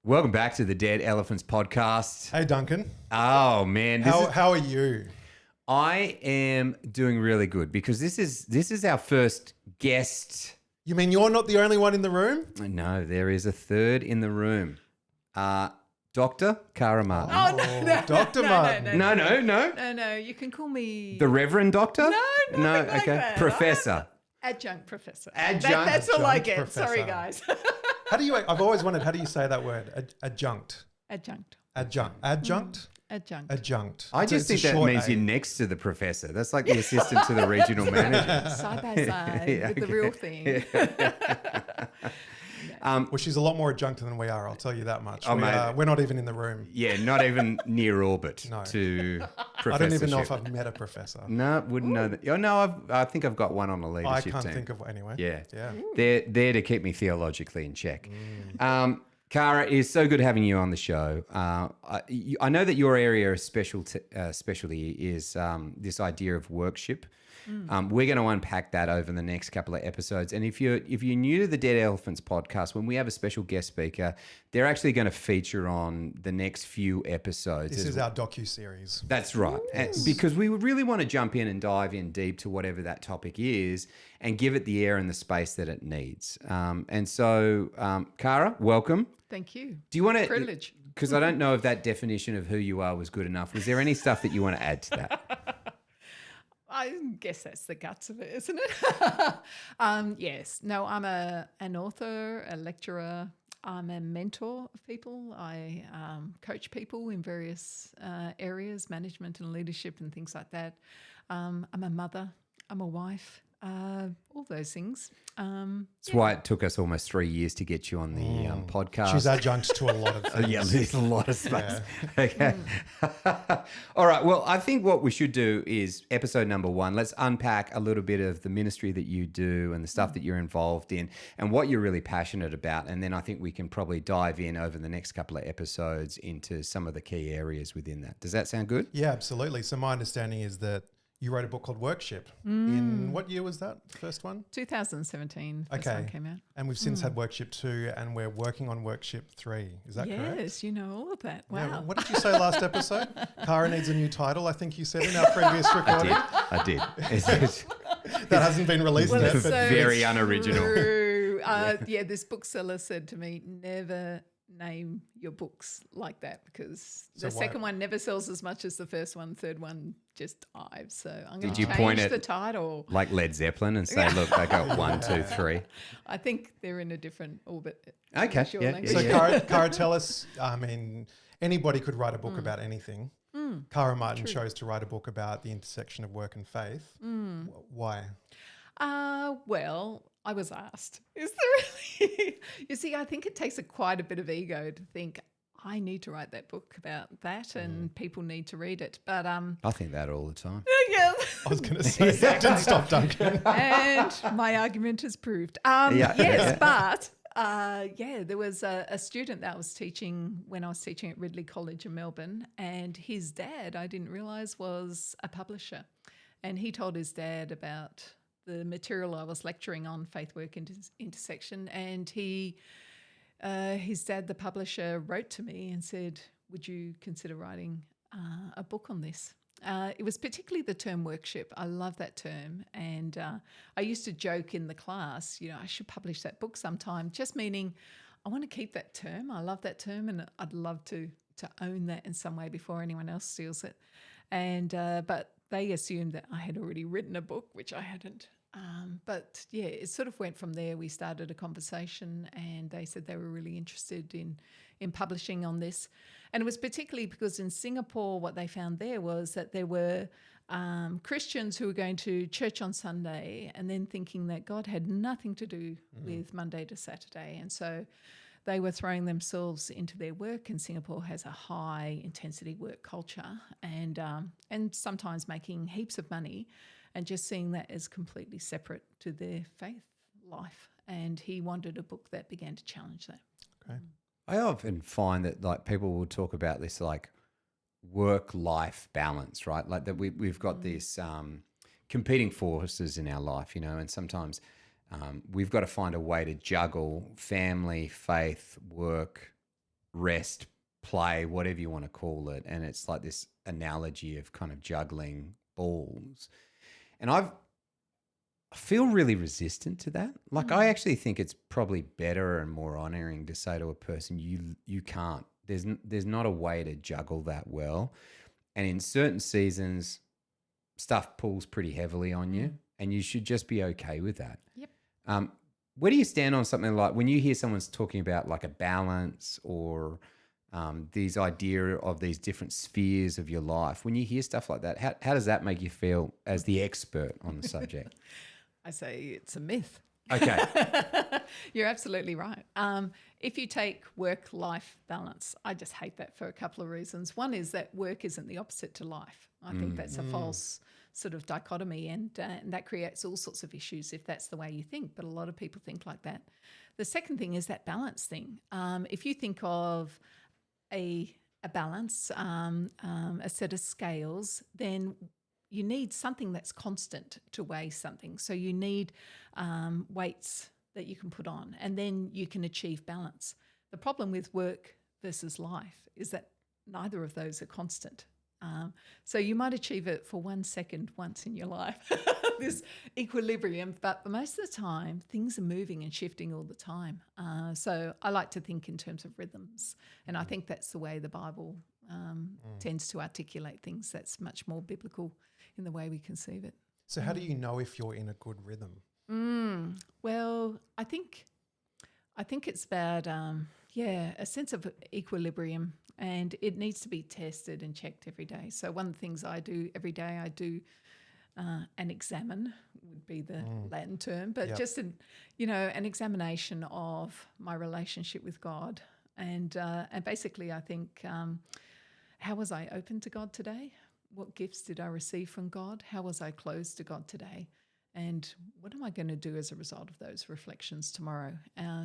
Welcome back to the Dead Elephants podcast. Hey, Duncan. Oh man, How are you? I am doing really good because this is our first guest. You mean you're not the only one in the room? No, there is a third in the room. Dr. Cara Martin. Oh, no, Dr. Martin. No. No, you can call me The Reverend Doctor? No, nothing like that. Professor. adjunct professor. Adjunct. That's all I Adjunct get. professor. Sorry, guys. I've always wondered, how do you say that word? Adjunct. Adjunct. Adjunct. Adjunct? Adjunct. Adjunct. I just think that means you're next to the professor. That's like the assistant to the regional manager. Side by side with the real thing. Well, she's a lot more adjunct than we are, I'll tell you that much. Oh, mate. We're not even in the room. Yeah, not even near orbit No. to professorship. I don't even know if I've met a professor. No, wouldn't know that. Oh, no, I think I've got one on the I leadership can't team. think of anyway. Yeah. Yeah. They're there to keep me theologically in check. Cara, it is so good having you on the show. I know that your area of specialty is this idea of workship. We're going to unpack that over the next couple of episodes. And if you're new to the Dead Elephants podcast, when we have a special guest speaker, they're actually going to feature on the next few episodes. This is our docu-series. That's right. And because we would really want to jump in and dive in deep to whatever that topic is and give it the air and the space that it needs. And so, Cara, welcome. Thank you. Do you want to... Privilege. Because I don't know if that definition of who you are was good enough. Was there any stuff that you want to add to that? I guess that's the guts of it, isn't it? Yes. No, I'm an author, a lecturer. I'm a mentor of people. I coach people in various areas, management and leadership and things like that. I'm a mother. I'm a wife. All those things. That's why it took us almost 3 years to get you on the podcast. She's adjunct to a lot of things. Yeah, there's a lot of space. Okay. All right. Well, I think what we should do is episode number 1. Let's unpack a little bit of the ministry that you do and the stuff that you're involved in and what you're really passionate about. And then I think we can probably dive in over the next couple of episodes into some of the key areas within that. Does that sound good? Yeah, absolutely. So my understanding is that you wrote a book called Workship. In what year was that, the first one? 2017, first one came out. And we've since had Workship 2 and we're working on Workship 3. Is that correct? Yes, you know all of that. Wow. Yeah, what did you say last episode? Cara needs a new title, I think you said in our previous recording. I did. It's That hasn't been released Well, yet. it's But so very unoriginal. true. This bookseller said to me, never name your books like that because So the why- second one never sells as much as the first one. Third one just dives. So I'm going Did to you change point the at- title. like Led Zeppelin and say, look, I got 1, 2, 3. I think they're in a different orbit. Okay, Sure yeah, language. so yeah. Cara, tell us, I mean, anybody could write a book about anything. Cara Martin chose to write a book about the intersection of work and faith. Why? Well, I was asked. Is there really? You see, I think it takes quite a bit of ego to think I need to write that book about that, and people need to read it. But I think that all the time. yeah, I was going to say that. Didn't stop, Duncan. and my argument is proved. Yes, but there was a student that I was teaching when I was teaching at Ridley College in Melbourne, and his dad, I didn't realise, was a publisher, and he told his dad about the material I was lecturing on, faith work intersection, and his dad, the publisher, wrote to me and said, "Would you consider writing a book on this?" It was particularly the term workship. I love that term, and I used to joke in the class, I should publish that book sometime. Just meaning, I want to keep that term. I love that term, and I'd love to own that in some way before anyone else steals it. And but they assumed that I had already written a book, which I hadn't. But it sort of went from there. We started a conversation, and they said they were really interested in publishing on this. And it was particularly because in Singapore, what they found there was that there were Christians who were going to church on Sunday and then thinking that God had nothing to do with Monday to Saturday. And so they were throwing themselves into their work, and Singapore has a high intensity work culture, and sometimes making heaps of money, and just seeing that as completely separate to their faith life. And he wanted a book that began to challenge that. Okay. I often find that like people will talk about this like work-life balance, right? Like that we've got this competing forces in our life, and sometimes we've got to find a way to juggle family, faith, work rest, play, whatever you want to call it. And it's like this analogy of kind of juggling balls. And I feel really resistant to that. Like I actually think it's probably better and more honoring to say to a person, you can't. There's not a way to juggle that well. And in certain seasons, stuff pulls pretty heavily on you, and you should just be okay with that. Yep. Where do you stand on something like when you hear someone's talking about like a balance or these idea of these different spheres of your life? When you hear stuff like that, how does that make you feel as the expert on the subject? I say it's a myth. Okay. You're absolutely right. If you take work-life balance, I just hate that for a couple of reasons. One is that work isn't the opposite to life. I think that's a false sort of dichotomy, and that creates all sorts of issues if that's the way you think. But a lot of people think like that. The second thing is that balance thing. If you think of a balance, a set of scales, then you need something that's constant to weigh something. So you need weights that you can put on, and then you can achieve balance. The problem with work versus life is that neither of those are constant. So you might achieve it for 1 second once in your life, this equilibrium, but most of the time things are moving and shifting all the time. So I like to think in terms of rhythms, and I think that's the way the Bible tends to articulate things. That's much more biblical in the way we conceive it. So how do you know if you're in a good rhythm? Well, I think it's about a sense of equilibrium, and it needs to be tested and checked every day. So one of the things I do every day, I do an examine, would be the Latin term, but just an examination of my relationship with God, and basically I think how was I open to God today? What gifts did I receive from God? How was I closed to God today? And what am I going to do as a result of those reflections tomorrow?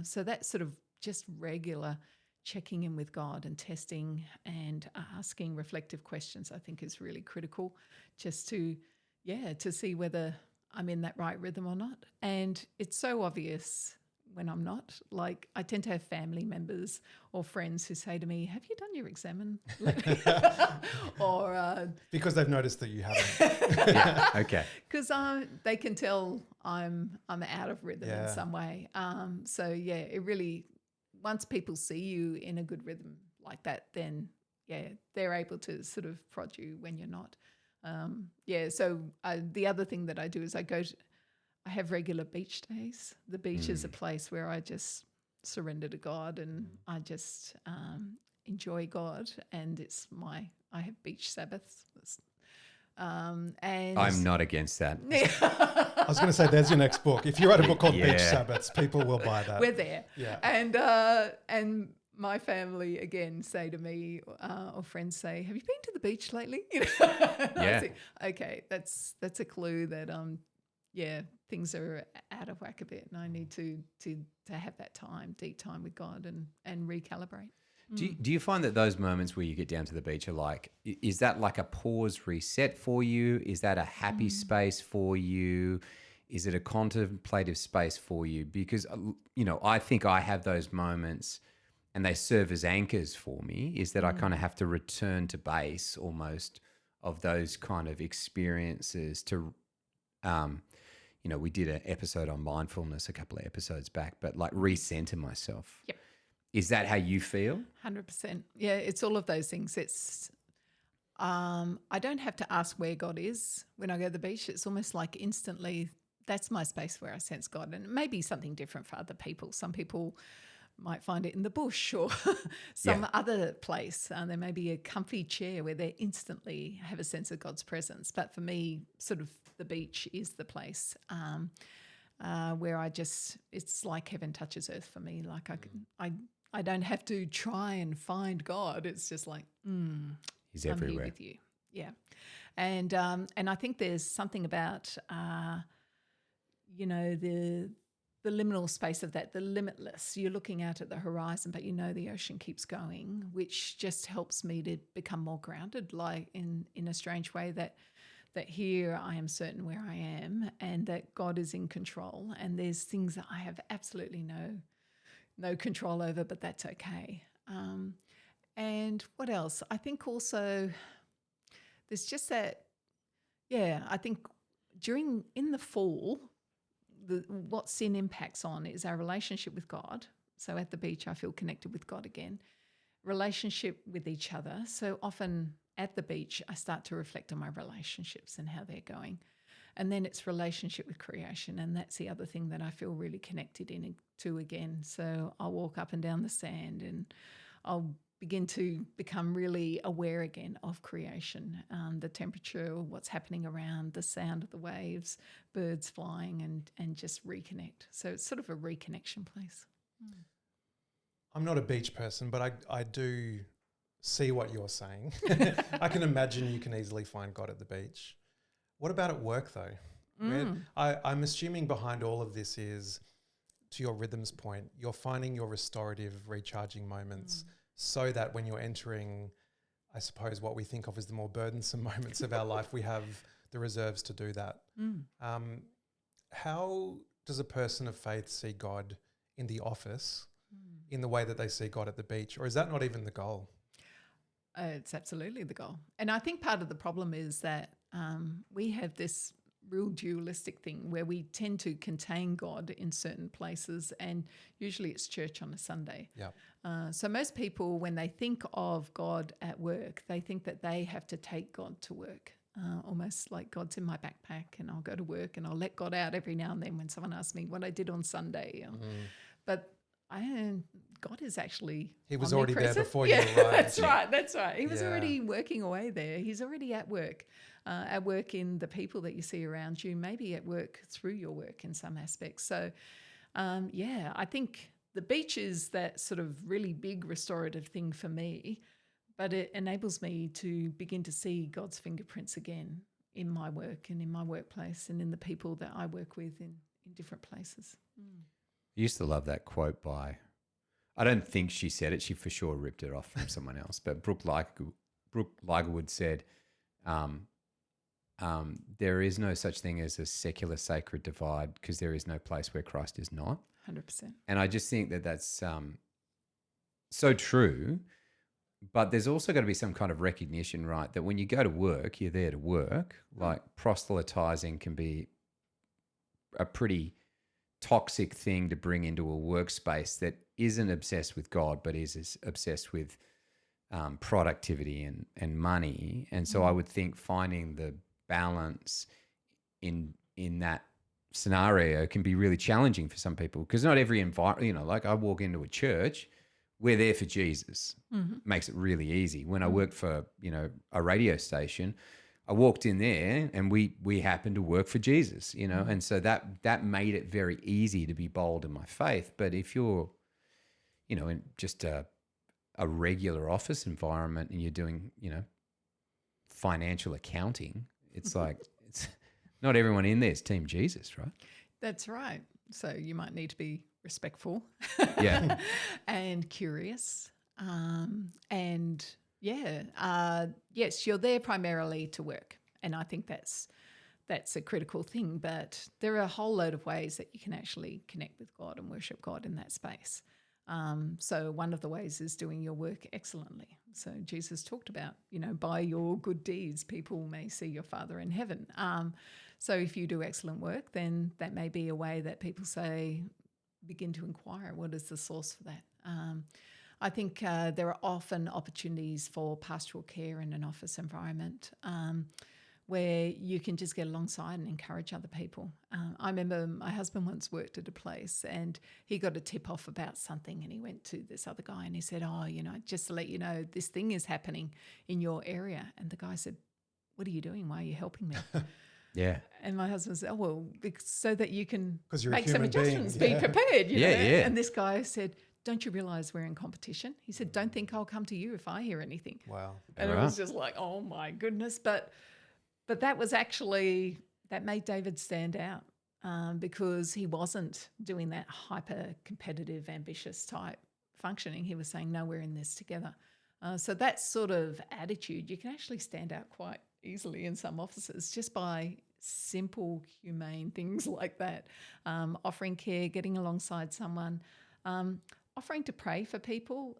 So that sort of just regular checking in with God and testing and asking reflective questions, I think is really critical, just to see whether I'm in that right rhythm or not. And it's so obvious when I'm not. Like, I tend to have family members or friends who say to me, "Have you done your examine lately?" or because they've noticed that you haven't. Yeah. Okay. because they can tell I'm out of rhythm in some way. So it really, once people see you in a good rhythm like that, then they're able to sort of prod you when you're not. So the other thing that I do is I have regular beach days. The beach is a place where I just surrender to God, and I just enjoy God, and I have beach Sabbaths. And I'm not against that. I was going to say, there's your next book. If you write a book called Beach Sabbaths, people will buy that. We're there. Yeah. And my family again say to me, or friends say, "Have you been to the beach lately?" I say, okay, that's a clue that things are out of whack a bit, and I need to have that deep time with God and recalibrate. Do you find that those moments where you get down to the beach are like, is that like a pause reset for you? Is that a happy space for you? Is it a contemplative space for you? Because, I think I have those moments and they serve as anchors for me, is that I kind of have to return to base almost of those kind of experiences to, we did an episode on mindfulness a couple of episodes back, but like recenter myself. Yep. Is that how you feel? 100%. Yeah, it's all of those things. It's I don't have to ask where God is when I go to the beach. It's almost like instantly that's my space where I sense God. And it may be something different for other people. Some people might find it in the bush or some other place. There may be a comfy chair where they instantly have a sense of God's presence. But for me, sort of the beach is the place where it's like heaven touches earth for me. Like I don't have to try and find God. It's just like, He's everywhere. I'm here with you. Yeah. And I think there's something about, the liminal space of that, the limitless. You're looking out at the horizon, but the ocean keeps going, which just helps me to become more grounded, like in a strange way that here I am certain where I am and that God is in control, and there's things that I have absolutely no control over, but that's okay. And what else? I think also there's just that, I think in the fall, what sin impacts on is our relationship with God. So at the beach, I feel connected with God again. Relationship with each other. So often at the beach, I start to reflect on my relationships and how they're going. And then it's relationship with creation. And that's the other thing that I feel really connected to again. So I'll walk up and down the sand and I'll begin to become really aware again of creation, the temperature, what's happening around, the sound of the waves, birds flying, and just reconnect. So it's sort of a reconnection place. I'm not a beach person, but I do see what you're saying. I can imagine you can easily find God at the beach. What about at work though? I'm assuming behind all of this is, to your rhythms point, you're finding your restorative, recharging moments so that when you're entering, I suppose, what we think of as the more burdensome moments of our life, we have the reserves to do that. How does a person of faith see God in the office in the way that they see God at the beach? Or is that not even the goal? It's absolutely the goal. And I think part of the problem is that we have this real dualistic thing where we tend to contain God in certain places, and usually it's church on a Sunday. So most people, when they think of God at work, they think that they have to take God to work, almost like God's in my backpack and I'll go to work and I'll let God out every now and then when someone asks me what I did on Sunday. But God is actually He was already there before you arrived. That's right. He was already working away there. He's already at work in the people that you see around you, maybe at work through your work in some aspects. So, I think the beach is that sort of really big restorative thing for me, but it enables me to begin to see God's fingerprints again in my work and in my workplace and in the people that I work with in different places. I used to love that quote by, I don't think she said it, she for sure ripped it off from someone else, but Brooke Ligertwood said, there is no such thing as a secular sacred divide because there is no place where Christ is not. 100%. And I just think that that's so true, but there's also got to be some kind of recognition, right, that when you go to work, you're there to work. Like proselytizing can be a pretty toxic thing to bring into a workspace that isn't obsessed with God, but is obsessed with productivity and money. And so I would think finding the balance in that scenario can be really challenging for some people, because not every environment, like I walk into a church, we're there for Jesus. Makes it really easy. When I worked for, a radio station, I walked in there and we happened to work for Jesus, and so that made it very easy to be bold in my faith. But if you're, in just a regular office environment and you're doing, financial accounting, it's like, it's not everyone in there is Team Jesus, right? That's right. So you might need to be respectful and curious. Yes, you're there primarily to work. And I think that's a critical thing. But there are a whole load of ways that you can actually connect with God and worship God in that space. So one of the ways is doing your work excellently. So Jesus talked about, by your good deeds, people may see your Father in heaven. So if you do excellent work, then that may be a way that people begin to inquire, what is the source for that? I think there are often opportunities for pastoral care in an office environment where you can just get alongside and encourage other people. I remember my husband once worked at a place and he got a tip off about something, and he went to this other guy and he said, just to let you know, this thing is happening in your area. And the guy said, what are you doing? Why are you helping me? Yeah. And my husband said, so that you can you're make some adjustments, be prepared. Yeah. And this guy said, don't you realize we're in competition? He said, don't think I'll come to you if I hear anything. Wow. And it was just like, oh my goodness. But that was actually, that made David stand out because he wasn't doing that hyper competitive, ambitious type functioning. He was saying, no, we're in this together. So that sort of attitude, you can actually stand out quite easily in some offices just by simple, humane things like that. Offering care, getting alongside someone, offering to pray for people.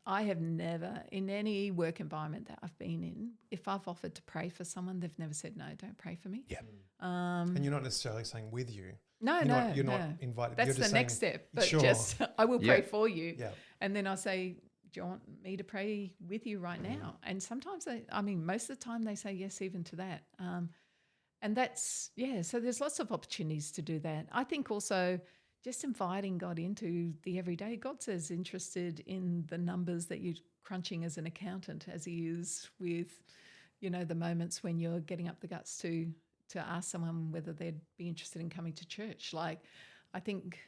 I have never, in any work environment that I've been in, if I've offered to pray for someone, they've never said, no, don't pray for me. Yeah. And you're not necessarily saying with you. No, You're not invited. That's you're just the next saying, step. But sure. just, I will pray for you. Yeah. And then I say, do you want me to pray with you right now? And sometimes most of the time they say yes, even to that. And that's, so there's lots of opportunities to do that. I think also just inviting God into the everyday. God's as interested in the numbers that you're crunching as an accountant as he is with, the moments when you're getting up the guts to ask someone whether they'd be interested in coming to church. Like, I think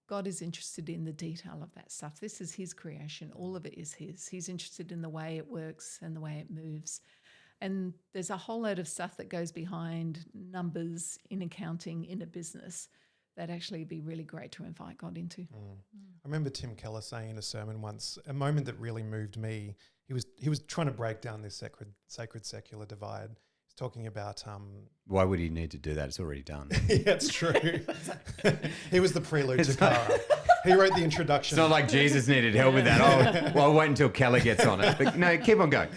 God is interested in the detail of that stuff. This is his creation. All of it is his. He's interested in the way it works and the way it moves. And there's a whole load of stuff that goes behind numbers in accounting in a business that actually be really great to invite God into. I remember Tim Keller saying in a sermon once, a moment that really moved me. He was trying to break down this sacred secular divide. He's talking about Why would he need to do that? It's already done. yeah, it's true. He was the prelude to Kara. He wrote the introduction. It's not like Jesus needed help with that. Oh, well, I'll wait until Keller gets on it. But no, keep on going.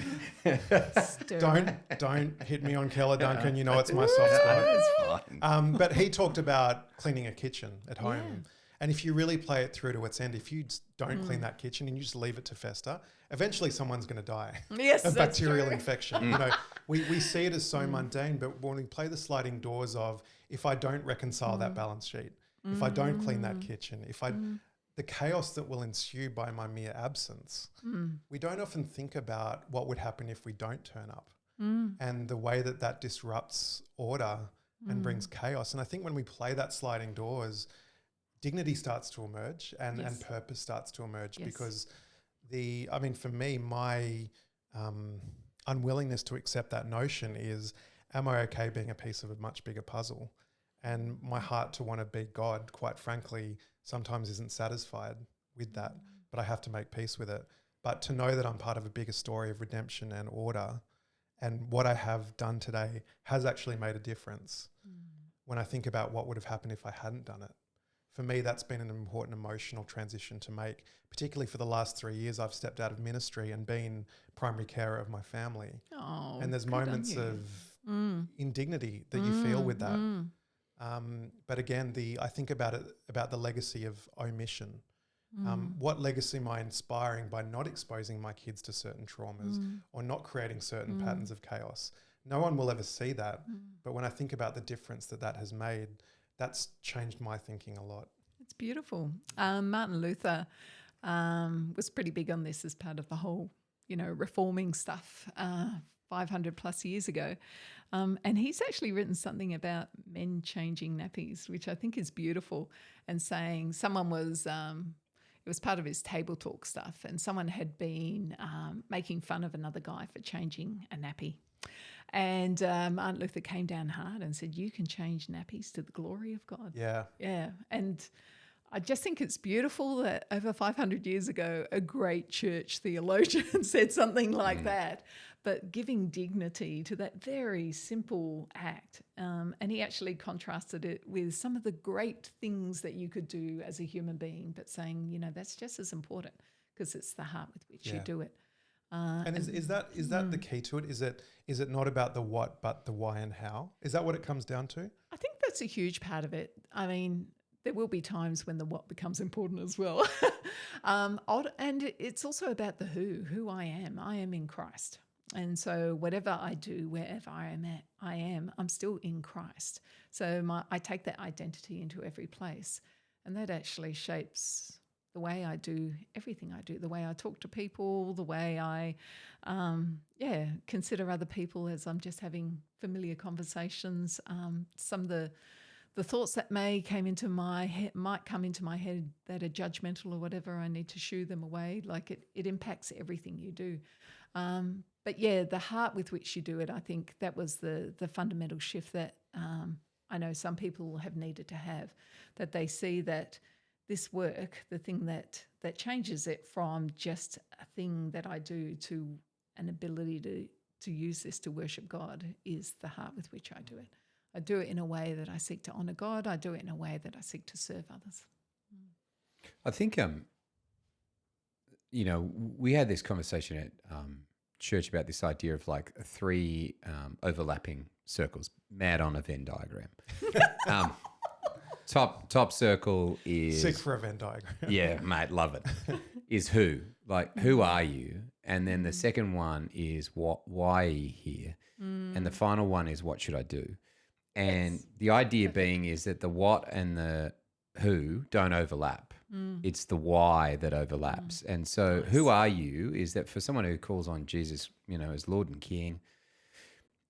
Don't hit me on Keller, Duncan. You know it's my soft spot. It's fine. But he talked about cleaning a kitchen at home. And if you really play it through to its end, if you don't clean that kitchen and you just leave it to fester, eventually someone's going to die of bacterial infection. We see it as so mundane, but when we play the sliding doors of, if I don't reconcile that balance sheet, if I don't clean that kitchen, the chaos that will ensue by my mere absence, we don't often think about what would happen if we don't turn up and the way that disrupts order and brings chaos. And I think when we play that sliding doors, dignity starts to emerge and purpose starts to emerge because for me, my unwillingness to accept that notion is, am I okay being a piece of a much bigger puzzle? And my heart to want to be God, quite frankly, sometimes isn't satisfied with that, but I have to make peace with it. But to know that I'm part of a bigger story of redemption and order, and what I have done today has actually made a difference. When I think about what would have happened if I hadn't done it, for me, that's been an important emotional transition to make, particularly for the last 3 years. I've stepped out of ministry and been primary carer of my family. Oh, and there's moments of indignity that you feel with that. But again, I think about the legacy of omission. What legacy am I inspiring by not exposing my kids to certain traumas or not creating certain patterns of chaos? No one will ever see that. But when I think about the difference that has made, that's changed my thinking a lot. It's beautiful. Martin Luther was pretty big on this as part of the whole, reforming stuff 500 plus years ago. And he's actually written something about men changing nappies, which I think is beautiful, and saying someone was, it was part of his table talk stuff, and someone had been making fun of another guy for changing a nappy. And Martin Luther came down hard and said, you can change nappies to the glory of God. Yeah. Yeah. And I just think it's beautiful that over 500 years ago, a great church theologian said something like that, but giving dignity to that very simple act. And he actually contrasted it with some of the great things that you could do as a human being, but saying, that's just as important because it's the heart with which you do it. And is that the key to it? Is it not about the what, but the why and how? Is that what it comes down to? I think that's a huge part of it. I mean, there will be times when the what becomes important as well. And it's also about the who I am. I am in Christ. And so whatever I do, wherever I am, I'm still in Christ. So I take that identity into every place. And that actually shapes the way I do everything I do, the way I talk to people, the way I, consider other people as I'm just having familiar conversations. Some of the thoughts that might come into my head that are judgmental or whatever, I need to shoo them away. Like it impacts everything you do. But yeah, the heart with which you do it, I think that was the fundamental shift that I know some people have needed to have, that they see that this work, the thing that changes it from just a thing that I do to an ability to use this to worship God, is the heart with which I do it. I do it in a way that I seek to honour God. I do it in a way that I seek to serve others. I think we had this conversation at church about this idea of like three overlapping circles, mad on a Venn diagram. Top circle is Sick for a Venn diagram. yeah, mate, love it. Is who? Like, who are you? And then the second one is why are you here? And the final one is what should I do? And the idea being is that the what and the who don't overlap. It's the why that overlaps. And so who are you is that for someone who calls on Jesus, as Lord and King,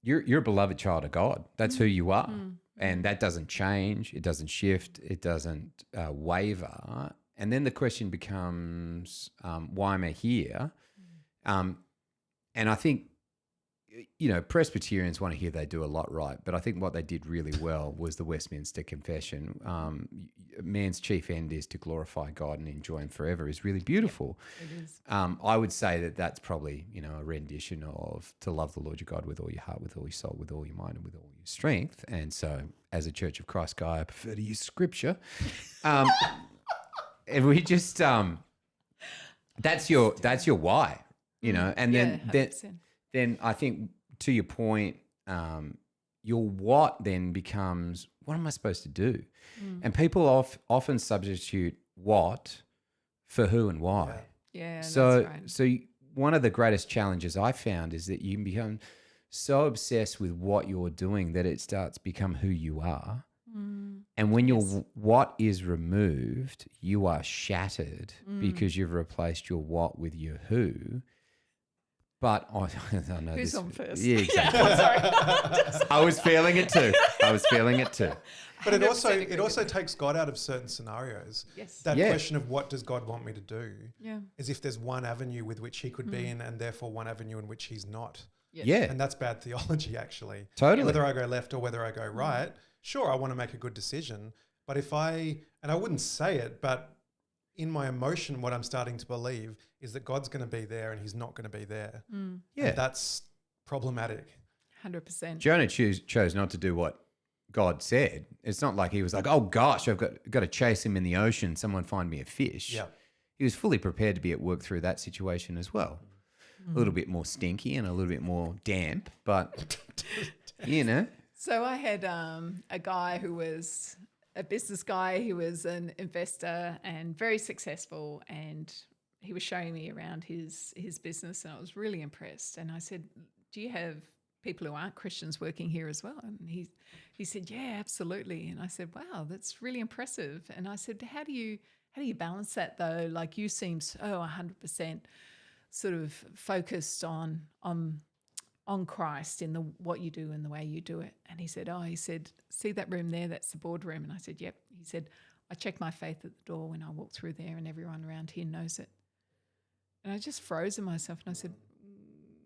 you're a beloved child of God. That's who you are. And that doesn't change. It doesn't shift. It doesn't waver. And then the question becomes, why am I here? And I think, Presbyterians want to hear they do a lot right. But I think what they did really well was the Westminster Confession. Man's chief end is to glorify God and enjoy him forever is really beautiful. It is. I would say that that's probably, a rendition of to love the Lord your God with all your heart, with all your soul, with all your mind, and with all your strength. And so as a Church of Christ guy, I prefer to use scripture. And we just, that's your why, and then I think to your point, your what then becomes, what am I supposed to do? And people often substitute what for who and why. Yeah, So, that's right. so one of the greatest challenges I found is that you can become so obsessed with what you're doing that it starts to become who you are. And when your what is removed, you are shattered because you've replaced your what with your who. But I know Who's this. on first? Yeah, exactly. Sorry. I was feeling it too. But it 100% also takes God out of certain scenarios. Yes. That Yeah. question of what does God want me to do? Yeah. As if there's one avenue with which he could be in and therefore one avenue in which he's not. Yes. Yeah, And that's bad theology, actually. totally. Whether I go left or whether I go right, sure, I want to make a good decision. But and I wouldn't say it, but in my emotion, what I'm starting to believe is that God's going to be there and he's not going to be there. Yeah. And that's problematic. 100%. Jonah chose not to do what God said. It's not like he was like, oh gosh, I've got to chase him in the ocean. Someone find me a fish. Yeah. He was fully prepared to be at work through that situation as well. A little bit more stinky and a little bit more damp, but So I had a guy who was a business guy. He was an investor and very successful, and he was showing me around his business, and I was really impressed. And I said, "Do you have people who aren't Christians working here as well?" And he said, "Yeah, absolutely." And I said, "Wow, that's really impressive." And I said, "How do you balance that though? Like you seem so 100% sort of focused on Christ in what you do and the way you do it." And he said, "See that room there? That's the boardroom." And I said, "Yep." He said, "I check my faith at the door when I walk through there, and everyone around here knows it." And I just froze in myself, and I said,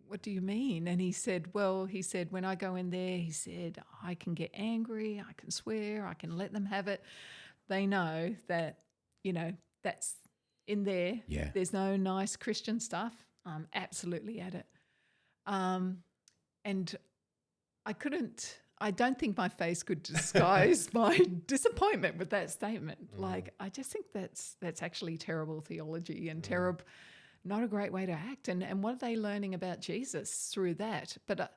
"What do you mean?" And he said, when I go in there, he said, I can get angry, I can swear, I can let them have it. They know that, that's in there. Yeah. There's no nice Christian stuff. I'm absolutely at it. And I don't think my face could disguise my disappointment with that statement. Like, I just think that's actually terrible theology and terrible, not a great way to act. And what are they learning about Jesus through that? But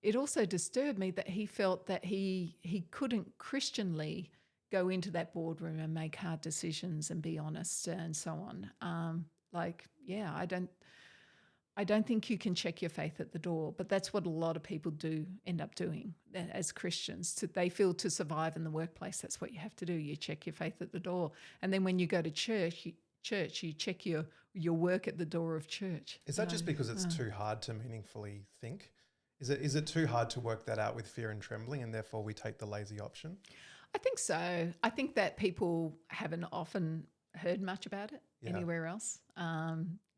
it also disturbed me that he felt that he couldn't Christianly go into that boardroom and make hard decisions and be honest and so on. I don't think you can check your faith at the door, but that's what a lot of people do end up doing as Christians. They feel to survive in the workplace, that's what you have to do. You check your faith at the door. And then when you go to church, you check your work at the door of church. Is that just because it's too hard to meaningfully think? Is it too hard to work that out with fear and trembling, and therefore we take the lazy option? I think so. I think that people haven't often heard much about it anywhere else.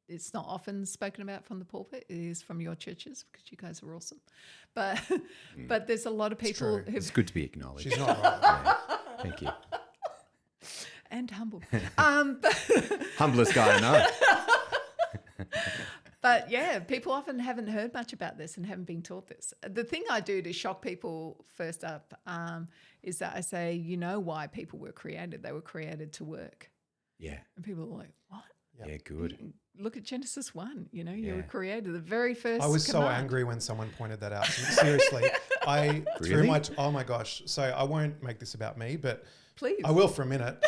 It's not often spoken about from the pulpit. It is from your churches because you guys are awesome. But but there's a lot of people true. who've It's good to be acknowledged. She's not wrong. Thank you. and humble. Humblest guy I know. But yeah, people often haven't heard much about this and haven't been taught this. The thing I do to shock people first up is that I say, you know why people were created? They were created to work. Yeah. And people are like, what? Yeah, good. look at Genesis 1. You know, you were Yeah. created. The very first I was so command. angry when someone pointed that out. Seriously, through Really? oh my gosh. So I won't make this about me, but Please. I will for a minute.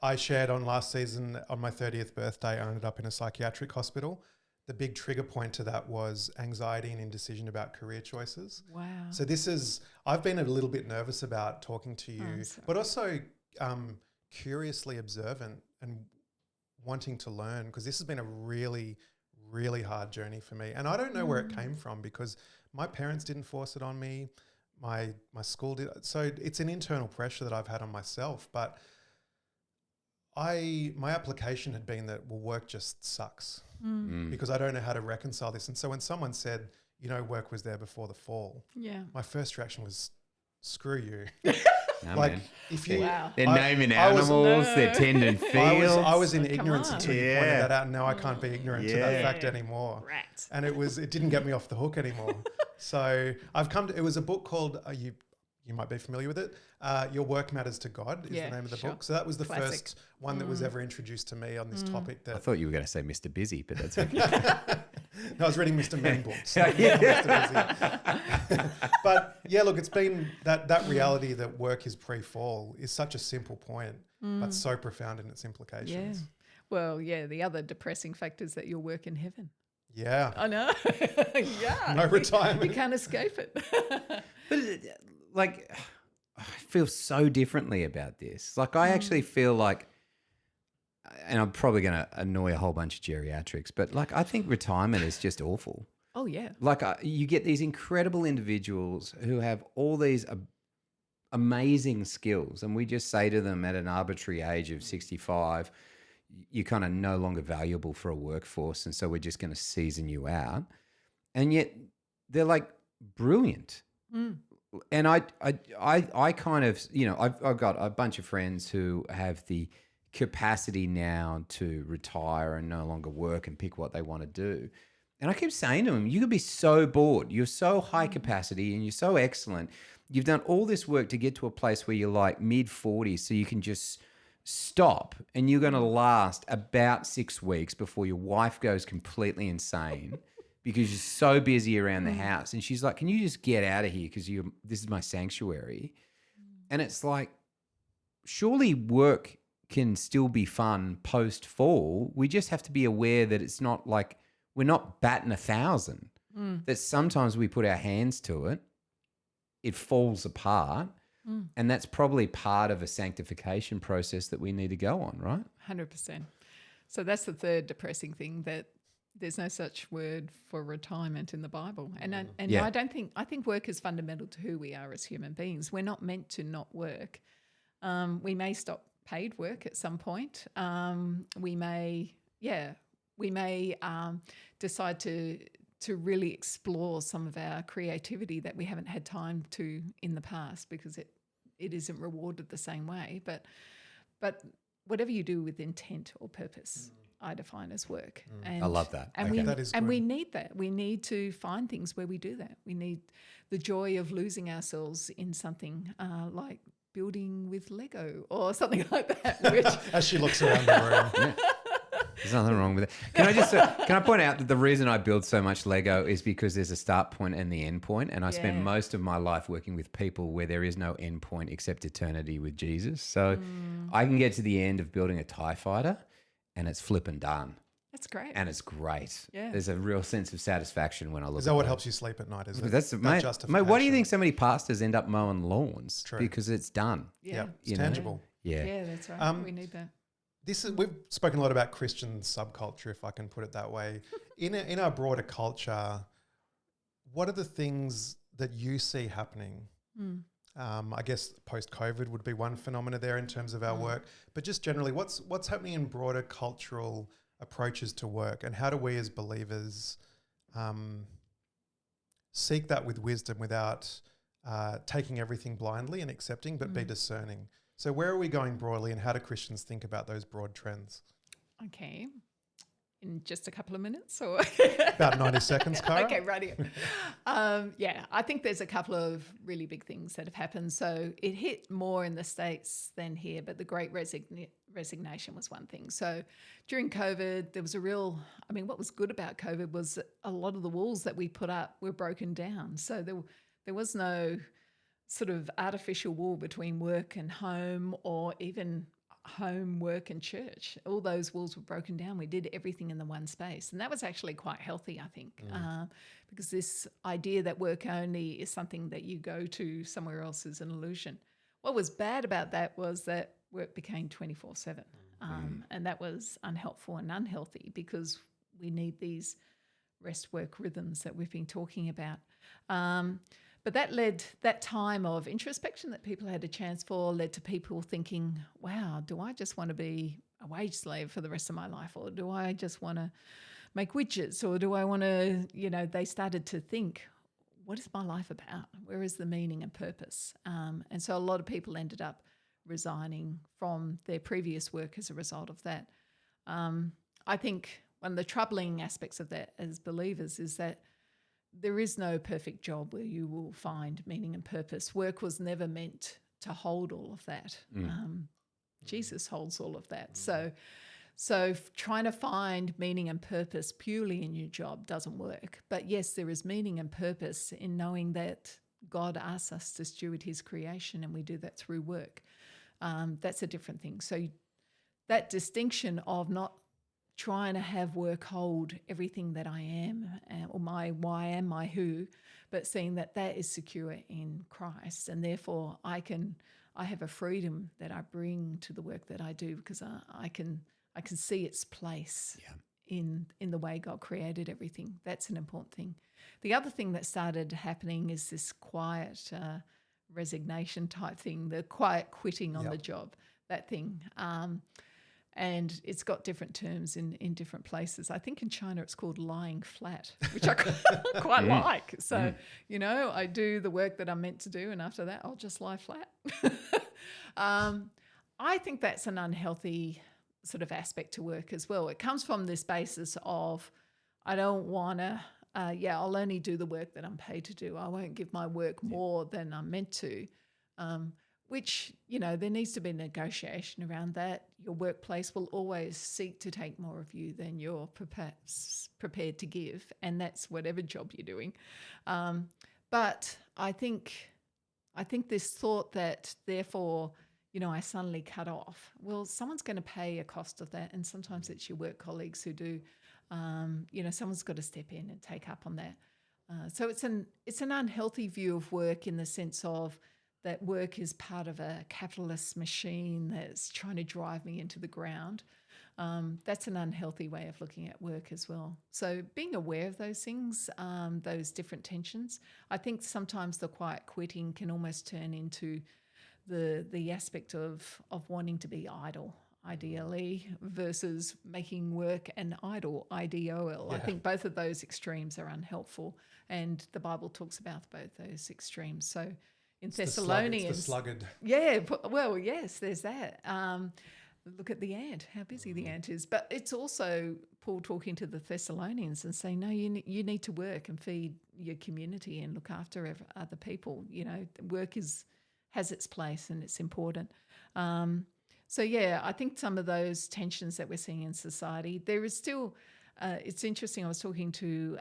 I shared on last season on my 30th birthday, I ended up in a psychiatric hospital. The big trigger point to that was anxiety and indecision about career choices. Wow. So I've been a little bit nervous about talking to you, sorry. but also curiously observant and wanting to learn, because this has been a really, really hard journey for me. And I don't know where it came from, because my parents didn't force it on me. My school did. So it's an internal pressure that I've had on myself. But my application had been that, well, work just sucks because I don't know how to reconcile this. And so when someone said, you know, work was there before the fall, Yeah. my first reaction was, screw you. No, Like man. if you, Wow. They're I- naming I was- animals, No. they're tending fields. I was in Come ignorance on. until you Yeah. pointed that out, and now I can't be ignorant to that Yeah. fact anymore. Rat. And it didn't get me off the hook anymore. So it was a book called, you might be familiar with it, Your Work Matters to God is Yeah, the name of the sure. book. So that was the Classic. first one that was ever introduced to me on this topic. I That thought you were going to say Mr. Busy, but that's okay. No, I was reading Mr. Men books. not Mr. Busy. But yeah, look, it's been that reality that work is pre-fall is such a simple point, but so profound in its Yeah. implications. Well, yeah, the other depressing factor is that you'll work in heaven. Yeah. I know. Yeah. No retirement. You can't escape it. But like, I feel so differently about this. Like, I actually feel like, and I'm probably going to annoy a whole bunch of geriatrics, but like, I think retirement is just awful. Oh, yeah. Like, you get these incredible individuals who have all these amazing skills, and we just say to them at an arbitrary age of 65, you're kind of no longer valuable for a workforce, and so we're just going to season you out. And yet, they're like brilliant. And I kind of, you know, I've got a bunch of friends who have the capacity now to retire and no longer work and pick what they want to do. And I keep saying to them, you could be so bored. You're so high capacity and you're so excellent. You've done all this work to get to a place where you're like mid-40s, so you can just stop, and you're going to last about 6 weeks before your wife goes completely insane because you're so busy around the house. And she's like, can you just get out of here because this is my sanctuary? And it's like, surely work can still be fun post-fall. We just have to be aware that it's not like we're not batting 1,000, that sometimes we put our hands to it, it falls apart. And that's probably part of a sanctification process that we need to go on, right? 100%. So that's the third depressing thing, that there's no such word for retirement in the Bible. And Yeah. I think work is fundamental to who we are as human beings. We're not meant to not work. We may stop paid work at some point. We may decide to really explore some of our creativity that we haven't had time to in the past because it isn't rewarded the same way. But whatever you do with intent or purpose, I define as work. And, I love that. And Okay. That is we good. need that. We need to find things where we do that. We need the joy of losing ourselves in something like building with Lego or something like that. Which As she looks around the room. There's nothing wrong with it. Can I point out that the reason I build so much Lego is because there's a start point and the end point, and I spend Yeah. most of my life working with people where there is no end point except eternity with Jesus. So I can get to the end of building a TIE fighter, and it's flipping done, that's great. and it's great. Yeah. There's a real sense of satisfaction when I look. Is at that what those. helps you sleep at night? Is it? That's that mate, justification? why do you think so many pastors end up mowing lawns? True. Because it's done. yeah. Yeah, it's You know? tangible. Yeah. Yeah, that's right. We need that. We've spoken a lot about Christian subculture, if I can put it that way. In our broader culture, what are the things that you see happening? I guess post-COVID would be one phenomena there in terms of our work, but just generally, what's happening in broader cultural approaches to work, and how do we as believers seek that with wisdom without taking everything blindly and accepting, but be discerning? So where are we going broadly, and how do Christians think about those broad trends? Okay. In just a couple of minutes or About 90 seconds, Cara. Okay, right here. Yeah, I think there's a couple of really big things that have happened. So it hit more in the States than here, but the Great resignation was one thing. So during COVID, there was what was good about COVID was a lot of the walls that we put up were broken down. So there was no sort of artificial wall between work and home, or even home, work and church. All those walls were broken down. We did everything in the one space. And that was actually quite healthy, I think, because this idea that work only is something that you go to somewhere else is an illusion. What was bad about that was that work became 24/7. And that was unhelpful and unhealthy, because we need these rest work rhythms that we've been talking about. But that time of introspection that people had a chance for led to people thinking, wow, do I just want to be a wage slave for the rest of my life? Or do I just want to make widgets? Or do I want to, they started to think, what is my life about? Where is the meaning and purpose? And so a lot of people ended up resigning from their previous work as a result of that. I think one of the troubling aspects of that as believers is that there is no perfect job where you will find meaning and purpose. Work was never meant to hold all of that. Jesus holds all of that. So trying to find meaning and purpose purely in your job doesn't work. But yes, there is meaning and purpose in knowing that God asks us to steward his creation, and we do that through work. That's a different thing. So that distinction of not trying to have work hold everything that I am, or my why and my who, but seeing that is secure in Christ, and therefore I have a freedom that I bring to the work that I do, because I can see its place in the way God created everything. That's an important thing. The other thing that started happening is this quiet resignation type thing, the quiet quitting on the job, that thing. And it's got different terms in different places. I think in China it's called lying flat, which I quite like. So, I do the work that I'm meant to do, and after that I'll just lie flat. I think that's an unhealthy sort of aspect to work as well. It comes from this basis of, I don't want to, I'll only do the work that I'm paid to do. I won't give my work more than I'm meant to. Which, there needs to be negotiation around that. Your workplace will always seek to take more of you than you're perhaps prepared to give, and that's whatever job you're doing. But I think this thought that therefore, I suddenly cut off. Well, someone's going to pay a cost of that, and sometimes it's your work colleagues who do. Someone's got to step in and take up on that. So it's an unhealthy view of work, in the sense of that work is part of a capitalist machine that's trying to drive me into the ground. That's an unhealthy way of looking at work as well. So being aware of those things, those different tensions, I think sometimes the quiet quitting can almost turn into the aspect of wanting to be idle, ideally, versus making work an idol, IDOL. I think both of those extremes are unhelpful, and the Bible talks about both those extremes. So in Thessalonians, it's the sluggard. Yeah, well, yes, there's that. Look at the ant, how busy the ant is. But it's also Paul talking to the Thessalonians and saying, no, you need to work and feed your community and look after other people. Work has its place and it's important. I think some of those tensions that we're seeing in society, there is still, it's interesting, I was talking to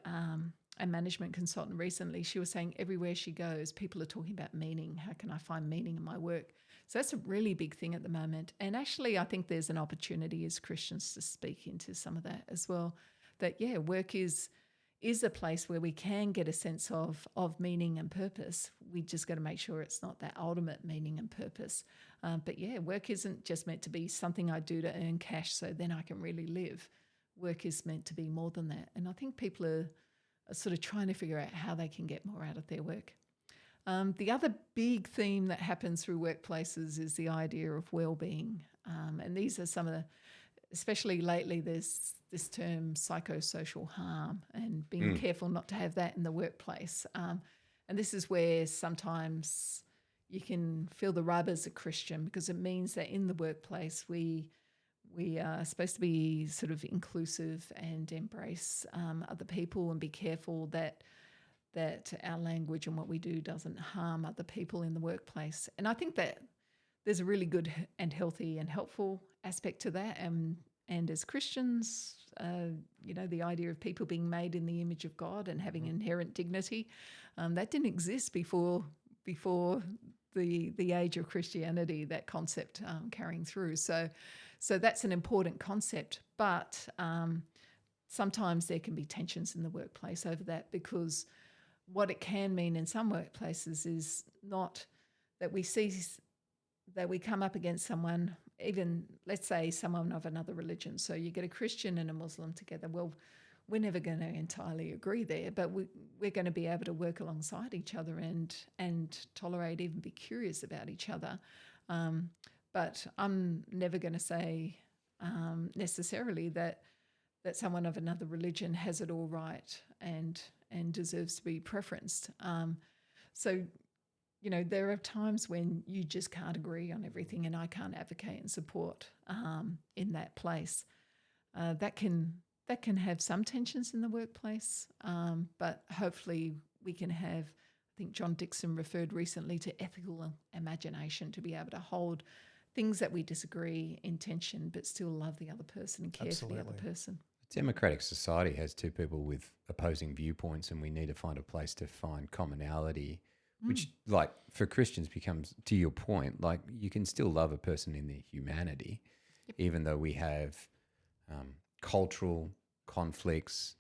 a management consultant recently. She was saying everywhere she goes, people are talking about meaning. How can I find meaning in my work? So that's a really big thing at the moment. And actually, I think there's an opportunity as Christians to speak into some of that as well. That, work is a place where we can get a sense of meaning and purpose. We just got to make sure it's not that ultimate meaning and purpose. Work isn't just meant to be something I do to earn cash so then I can really live. Work is meant to be more than that. And I think people are sort of trying to figure out how they can get more out of their work. The other big theme that happens through workplaces is the idea of well-being. And these are some of the, especially lately, there's this term psychosocial harm, and being careful not to have that in the workplace. And this is where sometimes you can feel the rub as a Christian, because it means that in the workplace we are supposed to be sort of inclusive and embrace other people and be careful that our language and what we do doesn't harm other people in the workplace. And I think that there's a really good and healthy and helpful aspect to that. And as Christians, the idea of people being made in the image of God and having inherent dignity, that didn't exist before the age of Christianity, that concept carrying through. So that's an important concept. But sometimes there can be tensions in the workplace over that, because what it can mean in some workplaces is not that we come up against someone, even let's say someone of another religion. So you get a Christian and a Muslim together. Well, we're never going to entirely agree there, but we're going to be able to work alongside each other and tolerate, even be curious about each other. But I'm never going to say necessarily that someone of another religion has it all right and deserves to be preferenced. So there are times when you just can't agree on everything, and I can't advocate and support in that place. That can have some tensions in the workplace, but hopefully we can have, I think John Dixon referred recently to ethical imagination, to be able to hold things that we disagree in tension but still love the other person and care for the other person. Democratic society has two people with opposing viewpoints, and we need to find a place to find commonality, which, like, for Christians becomes, to your point, like, you can still love a person in their humanity, even though we have cultural conflicts,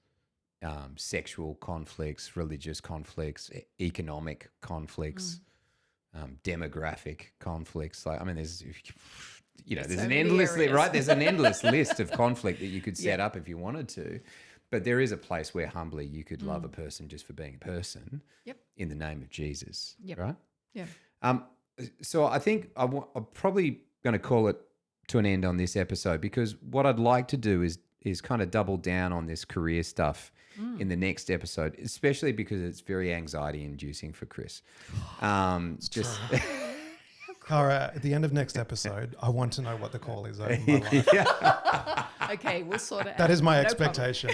sexual conflicts, religious conflicts, economic conflicts, demographic conflicts. Like, I mean, there's an endless list, right? There's an endless list of conflict that you could set up if you wanted to. But there is a place where humbly you could love a person just for being a person in the name of Jesus, right? Yeah. So I think I'm probably going to call it to an end on this episode, because what I'd like to do is kind of double down on this career stuff in the next episode, especially because it's very anxiety-inducing for Chris. Just. Cara, at the end of next episode, I want to know what the call is over my life. Okay, we'll sort it out. That is my No expectation.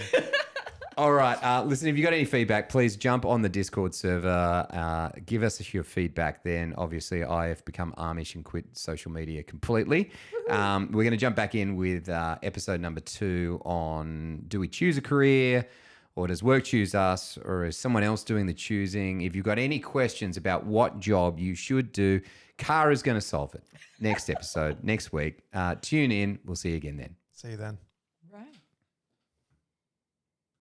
All right. Listen, if you've got any feedback, please jump on the Discord server. Give us your feedback then. Obviously, I have become Amish and quit social media completely. We're going to jump back in with episode number 2 on, do we choose a career, or does work choose us, or is someone else doing the choosing? If you've got any questions about what job you should do, Cara's going to solve it. Next episode, next week. Tune in. We'll see you again then. See you then.